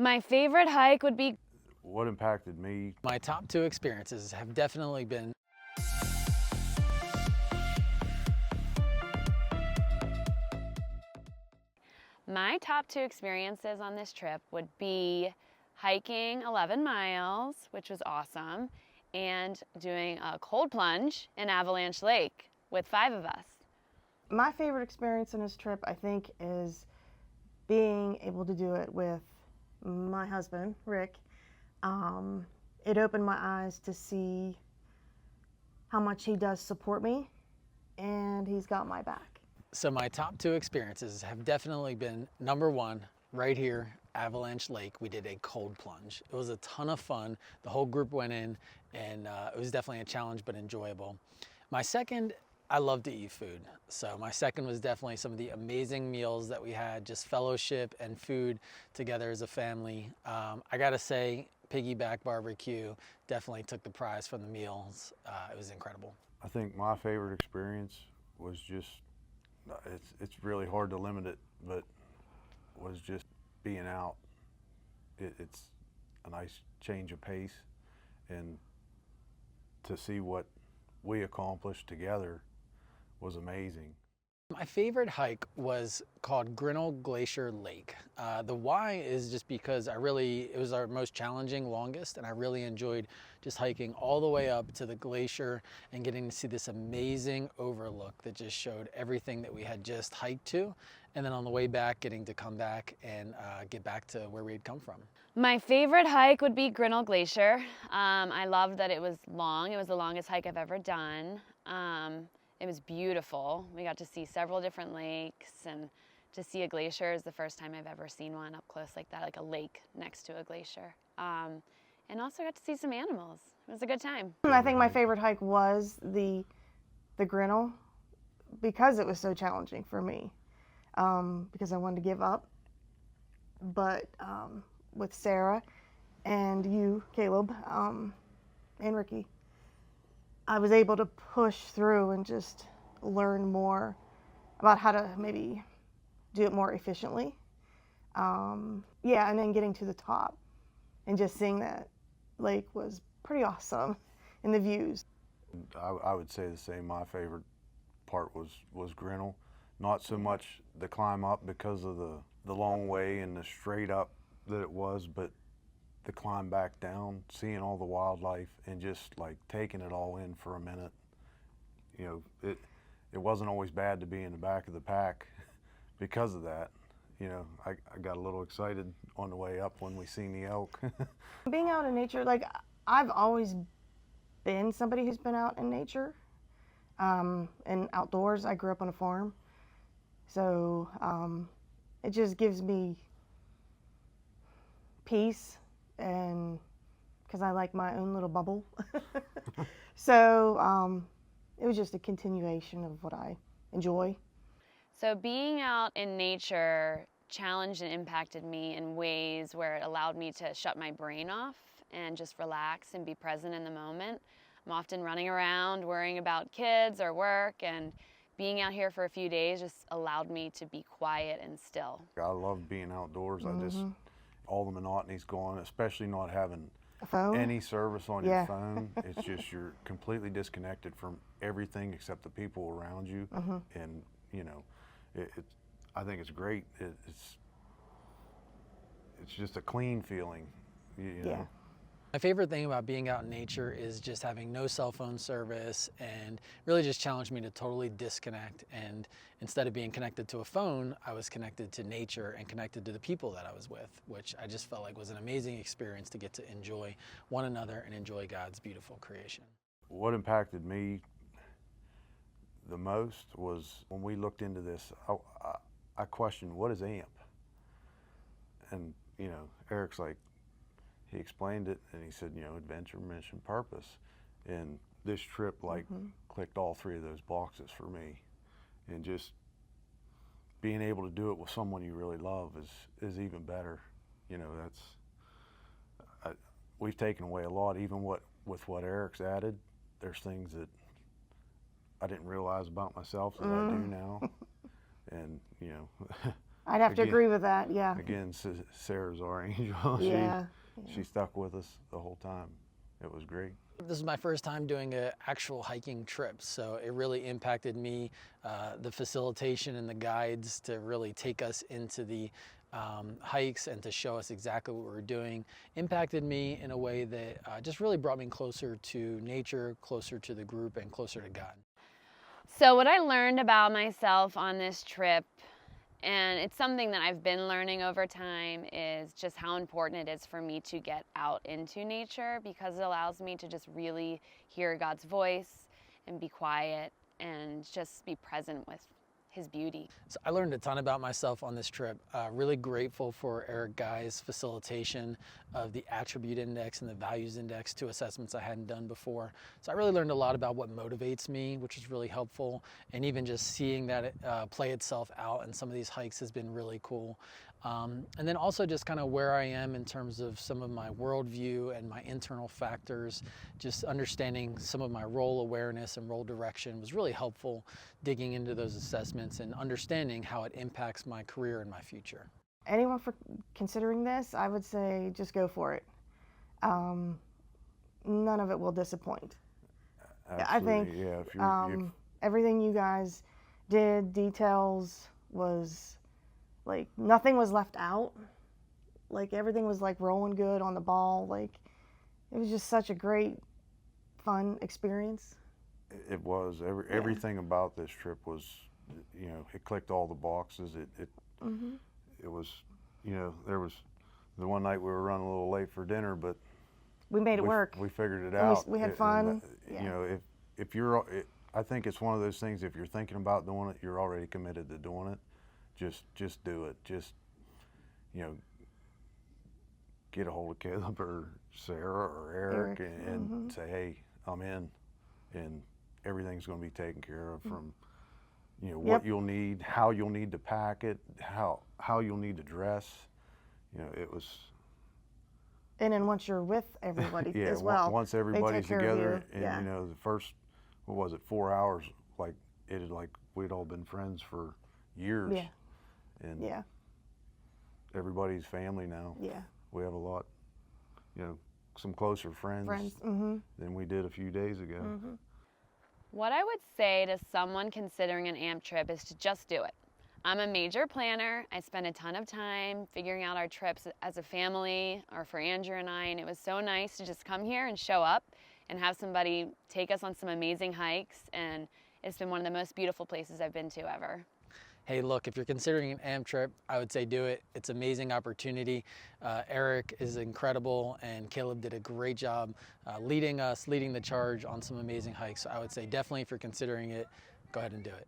My favorite hike would be... What impacted me? My top two experiences have definitely been My top two experiences on this trip would be hiking 11 miles, which was awesome, and doing a cold plunge in Avalanche Lake with 5 of us. My favorite experience on this trip, I think, is being able to do it with my husband, Rick. It opened my eyes to see how much he does support me, and he's got my back. So my top two experiences have definitely been, number one, right here, Avalanche Lake, we did a cold plunge. It was a ton of fun. The whole group went in, and it was definitely a challenge, but enjoyable. My second, I love to eat food. So my second was definitely some of the amazing meals that we had, just fellowship and food together as a family. I gotta say, piggyback barbecue definitely took the prize from the meals. It was incredible. I think my favorite experience was just, it's really hard to limit it, but was just being out. It's a nice change of pace, and to see what we accomplished together was amazing. My favorite hike was called Grinnell Glacier Lake. The why is just because it was our most challenging, longest, and I really enjoyed just hiking all the way up to the glacier and getting to see this amazing overlook that just showed everything that we had just hiked to. And then on the way back, getting to come back and get back to where we had come from. My favorite hike would be Grinnell Glacier. I loved that it was long. It was the longest hike I've ever done. It was beautiful. We got to see several different lakes, and to see a glacier is the first time I've ever seen one up close like that, like a lake next to a glacier. And also got to see some animals. It was a good time. I think my favorite hike was the Grinnell, because it was so challenging for me, because I wanted to give up. But with Sarah and you, Caleb, and Ricky, I was able to push through and just learn more about how to maybe do it more efficiently. Yeah, and then getting to the top and just seeing that lake was pretty awesome, and the views. I would say the same. My favorite part was Grinnell. Not so much the climb up because of the long way and the straight up that it was, but the climb back down, seeing all the wildlife and just like taking it all in for a minute. You know, it wasn't always bad to be in the back of the pack because of that. You know, I got a little excited on the way up when we seen the elk. Being out in nature, like, I've always been somebody who's been out in nature and outdoors. I grew up on a farm, so it just gives me peace, and because I like my own little bubble. So it was just a continuation of what I enjoy. So being out in nature challenged and impacted me in ways where it allowed me to shut my brain off and just relax and be present in the moment. I'm often running around worrying about kids or work, and being out here for a few days just allowed me to be quiet and still. I love being outdoors. Mm-hmm. I just, all the monotony's gone, especially not having A phone? any service on Yeah. your phone. It's just you're completely disconnected from everything except the people around you. Mm-hmm. And you know, I think it's great. It's just a clean feeling. You know? Yeah. My favorite thing about being out in nature is just having no cell phone service, and really just challenged me to totally disconnect. And instead of being connected to a phone, I was connected to nature and connected to the people that I was with, which I just felt like was an amazing experience to get to enjoy one another and enjoy God's beautiful creation. What impacted me the most was when we looked into this, I questioned, what is AMP? And, you know, Eric's like, he explained it, and he said, you know, adventure, mission, purpose. And this trip, like, clicked all 3 of those boxes for me. And just being able to do it with someone you really love is even better. You know, we've taken away a lot, even with what Eric's added. There's things that I didn't realize about myself that I do now. And, you know. I'd have to Again- agree with that. Yeah. Again, Sarah's our angel. Yeah. She stuck with us the whole time. It was great. This is my first time doing an actual hiking trip, so it really impacted me. The facilitation and the guides to really take us into the hikes and to show us exactly what we're doing impacted me in a way that just really brought me closer to nature, closer to the group, and closer to God. So what I learned about myself on this trip, and it's something that I've been learning over time, is just how important it is for me to get out into nature, because it allows me to just really hear God's voice and be quiet and just be present with His beauty. So I learned a ton about myself on this trip. Really grateful for Eric Guy's facilitation of the attribute index and the values index, two assessments I hadn't done before. So I really learned a lot about what motivates me, which is really helpful. And even just seeing that play itself out in some of these hikes has been really cool. And then also just kind of where I am in terms of some of my worldview and my internal factors, just understanding some of my role awareness and role direction was really helpful, digging into those assessments and understanding how it impacts my career and my future. Anyone for considering this, I would say just go for it. None of it will disappoint. Absolutely. I think Yeah. If you're, everything you guys did, details, was like nothing was left out. Like everything was like rolling good on the ball. Like it was just such a great, fun experience. it was everything about this trip was, it clicked all the boxes. It was, there was the one night we were running a little late for dinner, but We made it work. We figured it And out. we had fun. Yeah. If you're, I think it's one of those things. If you're thinking about doing it, you're already committed to doing it. Just do it. Just, get a hold of Caleb or Sarah or Eric, and say, hey, I'm in, and everything's going to be taken care of, from, what you'll need, how you'll need to pack it, how you'll need to dress. It was. And then once you're with everybody Yeah, as well, once they everybody's take care of together, you. and the first, what was it, 4 hours, like it is like we'd all been friends for years. Yeah. And Yeah. everybody's family now. Yeah. We have a lot, some closer friends, than we did a few days ago. What I would say to someone considering an AMP trip is to just do it. I'm a major planner. I spend a ton of time figuring out our trips as a family, or for Andrew and I, and it was so nice to just come here and show up and have somebody take us on some amazing hikes, and it's been one of the most beautiful places I've been to ever. Hey, look, if you're considering an AMP trip, I would say do it. It's an amazing opportunity. Eric is incredible, and Caleb did a great job leading the charge on some amazing hikes. So I would say definitely, if you're considering it, go ahead and do it.